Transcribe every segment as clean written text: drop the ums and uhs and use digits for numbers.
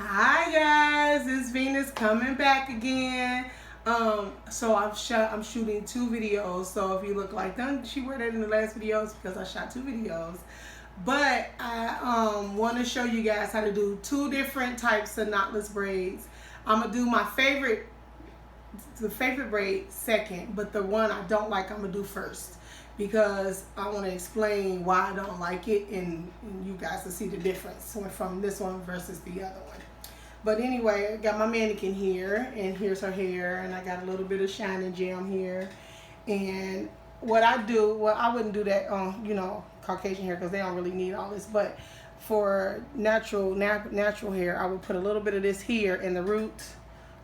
Hi guys, it's Venus coming back again. So I'm shooting two videos. So if you look like them, she wore that in the last videos because I shot two videos. But I want to show you guys how to do two different types of knotless braids. I'm gonna do the favorite braid second, but the one I don't like I'm gonna do first because I want to explain why I don't like it and you guys will see the difference from this one versus the other one. But anyway, I got my mannequin here, and here's her hair, and I got a little bit of shining gem here. And what I do, well, I wouldn't do that on, Caucasian hair because they don't really need all this. But for natural hair, I would put a little bit of this here in the root,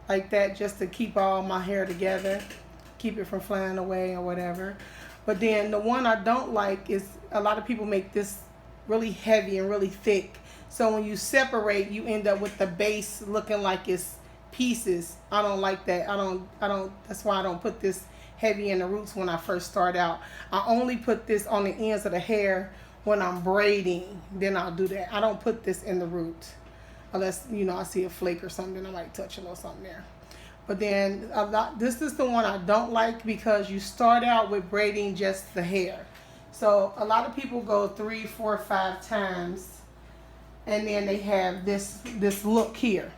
like that, just to keep all my hair together, keep it from flying away or whatever. But then the one I don't like is a lot of people make this really heavy and really thick. So when you separate, you end up with the base looking like it's pieces. I don't like that. I don't, that's why I don't put this heavy in the roots when I first start out. I only put this on the ends of the hair when I'm braiding. Then I'll do that. I don't put this in the root. Unless, I see a flake or something, I might touch a little something there. But then this is the one I don't like because you start out with braiding just the hair. So a lot of people go 3, 4, 5 times. And then they have this look here.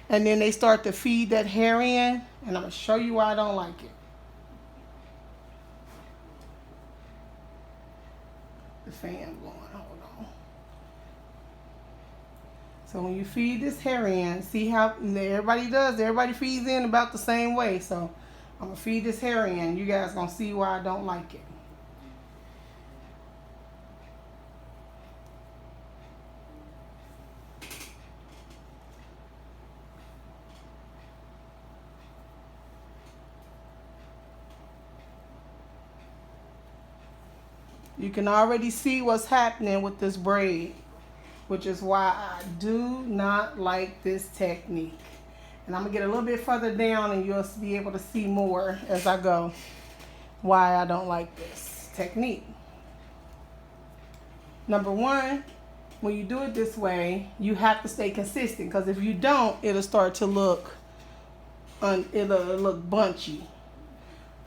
And then they start to feed that hair in. And I'm going to show you why I don't like it. The fan blowing. Hold on. So when you feed this hair in, see how everybody does? Everybody feeds in about the same way. So I'm going to feed this hair in. You guys going to see why I don't like it. You can already see what's happening with this braid, which is why I do not like this technique. And I'm going to get a little bit further down and you'll be able to see more as I go why I don't like this technique. Number one, when you do it this way, you have to stay consistent because if you don't, it'll start to look bunchy.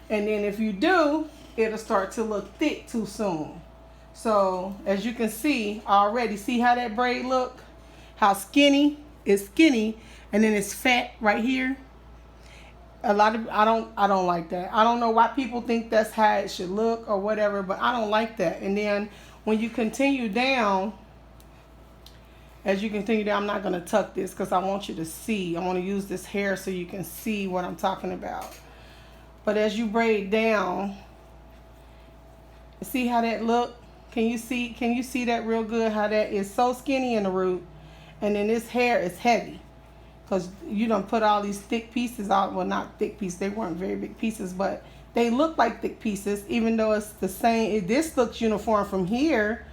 And then if you do, it'll start to look thick too soon. So as you can see already, see how that braid look? How skinny? It's skinny and then it's fat right here. I don't like that. I don't know why people think that's how it should look or whatever, but I don't like that. And then when you continue down, as you continue down, I'm not going to tuck this because I want you to see. I want to use this hair so you can see what I'm talking about. But as you braid down, see how that look? Can you see that real good? How that is so skinny in the root, and then this hair is heavy, because you don't put all these thick pieces out. Well, not thick pieces. They weren't very big pieces, but they look like thick pieces, even though it's the same. This looks uniform from here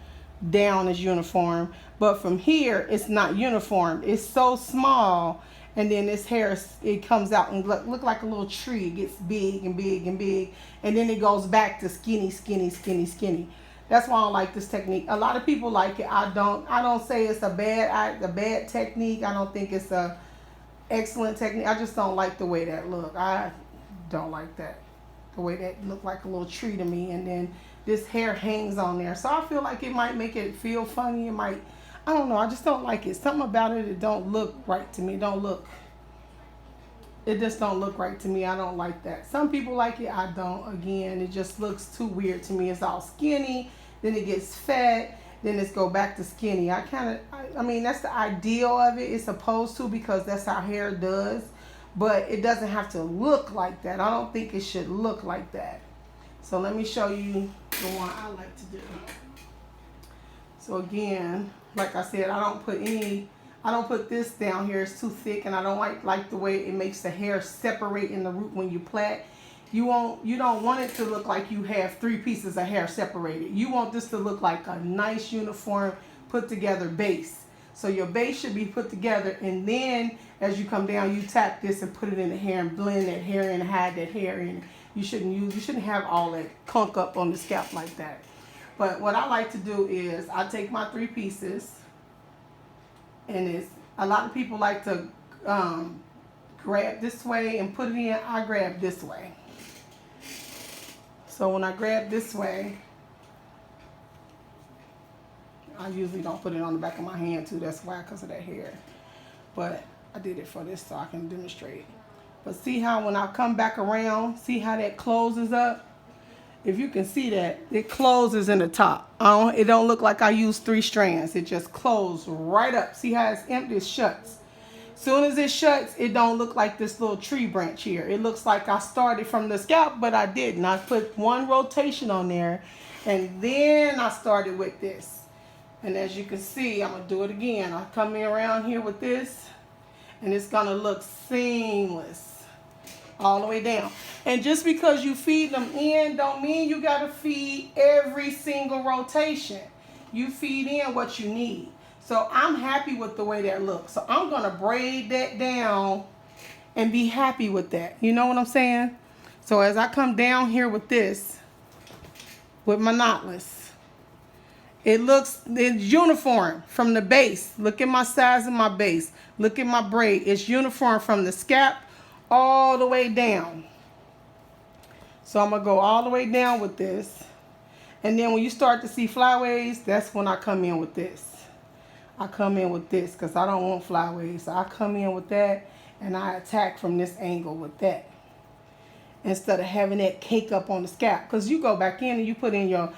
down is uniform, but from here it's not uniform. It's so small. And then this hair, it comes out and look like a little tree. It gets big and big and big. And then it goes back to skinny, skinny, skinny, skinny. That's why I don't like this technique. A lot of people like it. I don't say it's a bad technique. I don't think it's a excellent technique. I just don't like the way that look. I don't like that. The way that look like a little tree to me. And then this hair hangs on there. So I feel like it might make it feel funny. It might... I don't know. I just don't like it. Something about it don't look right to me. It just don't look right to me. I don't like that. Some people like it. I don't. Again, it just looks too weird to me. It's all skinny. Then it gets fat. Then it's go back to skinny. I mean, that's the ideal of it. It's supposed to because that's how hair does. But it doesn't have to look like that. I don't think it should look like that. So let me show you the one I like to do. So again, like I said, I don't put this down here. It's too thick, and I don't like the way it makes the hair separate in the root when you plait. You don't want it to look like you have 3 pieces of hair separated. You want this to look like a nice, uniform, put together base. So your base should be put together, and then as you come down, you tap this and put it in the hair and blend that hair in, hide that hair in. You shouldn't have all that conk up on the scalp like that. But what I like to do is I take my 3 pieces, and A lot of people like to grab this way and put it in. I grab this way. So when I grab this way, I usually don't put it on the back of my hand too. That's why, because of that hair. But I did it for this so I can demonstrate. But see how when I come back around, see how that closes up? If you can see that, it closes in the top. It don't look like I used 3 strands. It just closed right up. See how it's empty? It shuts. Soon as it shuts, it don't look like this little tree branch here. It looks like I started from the scalp, but I didn't. I put 1 rotation on there, and then I started with this. And as you can see, I'm going to do it again. I come in around here with this, and it's going to look seamless all the way down. And just because you feed them in don't mean you got to feed every single rotation. You feed in what you need. So I'm happy with the way that looks. So I'm going to braid that down and be happy with that. You know what I'm saying? So as I come down here with this, with my knotless, it's uniform from the base. Look at my size of my base. Look at my braid. It's uniform from the scalp all the way down. So I'm going to go all the way down with this. And then when you start to see flyaways, that's when I come in with this. I come in with this because I don't want flyaways. So I come in with that and I attack from this angle with that. Instead of having that cake up on the scalp. Because you go back in and you put in your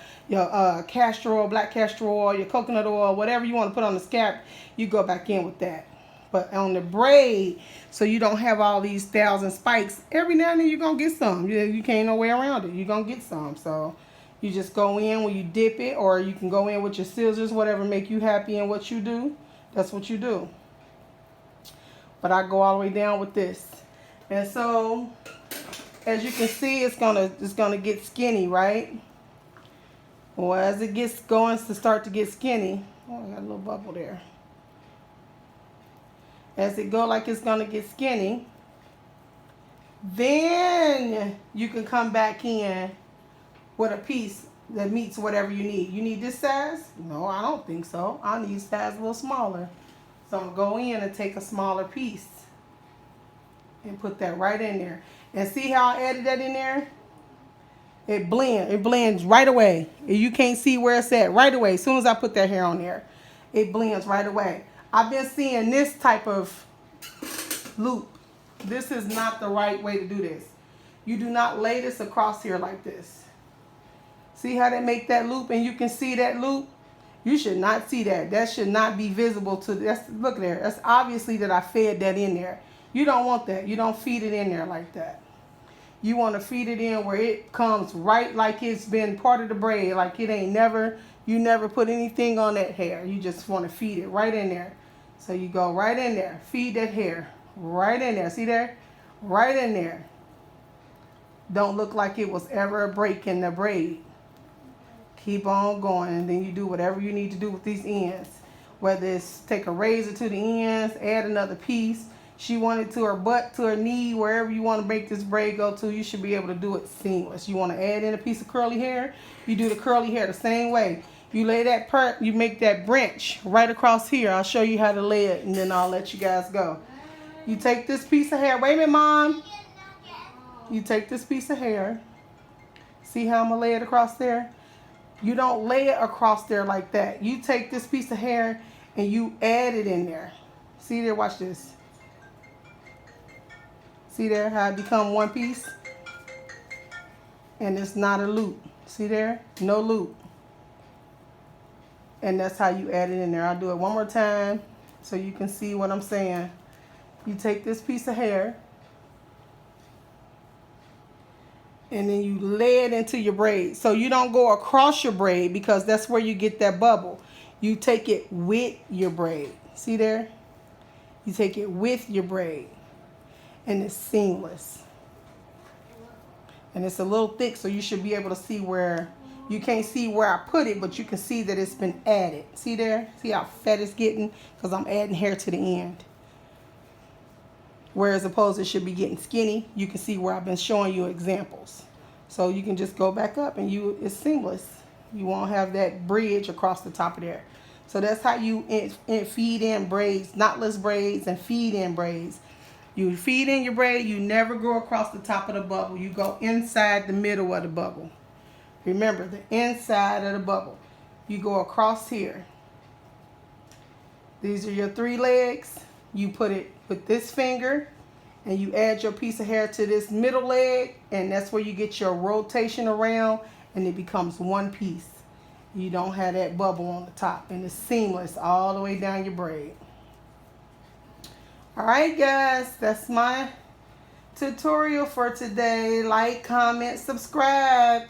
castor oil, black castor oil, your coconut oil, whatever you want to put on the scalp, you go back in with that. But on the braid, so you don't have all these 1,000 spikes, every now and then you're going to get some. You can't no way around it. You're going to get some. So you just go in when you dip it, or you can go in with your scissors, whatever make you happy in what you do. That's what you do. But I go all the way down with this. And so as you can see, it's gonna get skinny, right? Well, as it gets going to start to get skinny, oh, I got a little bubble there. As it go like it's gonna get skinny, then you can come back in with a piece that meets whatever you need. You need this size? No, I don't think so. I need size a little smaller. So I'm gonna go in and take a smaller piece and put that right in there. And see how I added that in there? It blends right away. You can't see where it's at right away. As soon as I put that hair on there, it blends right away. I've been seeing this type of loop. This is not the right way to do this. You do not lay this across here like this. See how they make that loop, and you can see that loop? You should not see that. That should not be visible to this. Look there. That's obviously that I fed that in there. You don't want that. You don't feed it in there like that. You want to feed it in where it comes right like it's been part of the braid, like it ain't you never put anything on that hair. You just want to feed it right in there. So you go right in there, feed that hair right in there. See there? Right in there. Don't look like it was ever a break in the braid. Keep on going, and then you do whatever you need to do with these ends. Whether it's take a razor to the ends, add another piece. She wanted to her butt, to her knee, wherever you want to make this braid go to, you should be able to do it seamless. You want to add in a piece of curly hair, you do the curly hair the same way. You lay that you make that branch right across here. I'll show you how to lay it, and then I'll let you guys go. You take this piece of hair. Wait a minute, Mom. You take this piece of hair. See how I'm going to lay it across there? You don't lay it across there like that. You take this piece of hair and you add it in there. See there? Watch this. See there how it become one piece? And it's not a loop. See there? No loop. And that's how you add it in there. I'll do it one more time so you can see what I'm saying. You take this piece of hair and then you lay it into your braid. So you don't go across your braid because that's where you get that bubble. You take it with your braid. See there? You take it with your braid. And it's seamless. And it's a little thick, so you should be able to see where, you can't see where I put it, but you can see that it's been added. See there? See how fat it's getting? Because I'm adding hair to the end. Whereas opposed it should be getting skinny. You can see where I've been showing you examples. So you can just go back up and it's seamless. You won't have that bridge across the top of there. So that's how you feed in braids, knotless braids and feed in braids. You feed in your braid, you never go across the top of the bubble. You go inside the middle of the bubble. Remember, the inside of the bubble. You go across here. These are your 3 legs. You put it with this finger and you add your piece of hair to this middle leg, and that's where you get your rotation around and it becomes one piece. You don't have that bubble on the top, and it's seamless all the way down your braid. Alright guys, that's my tutorial for today. Like, comment, subscribe.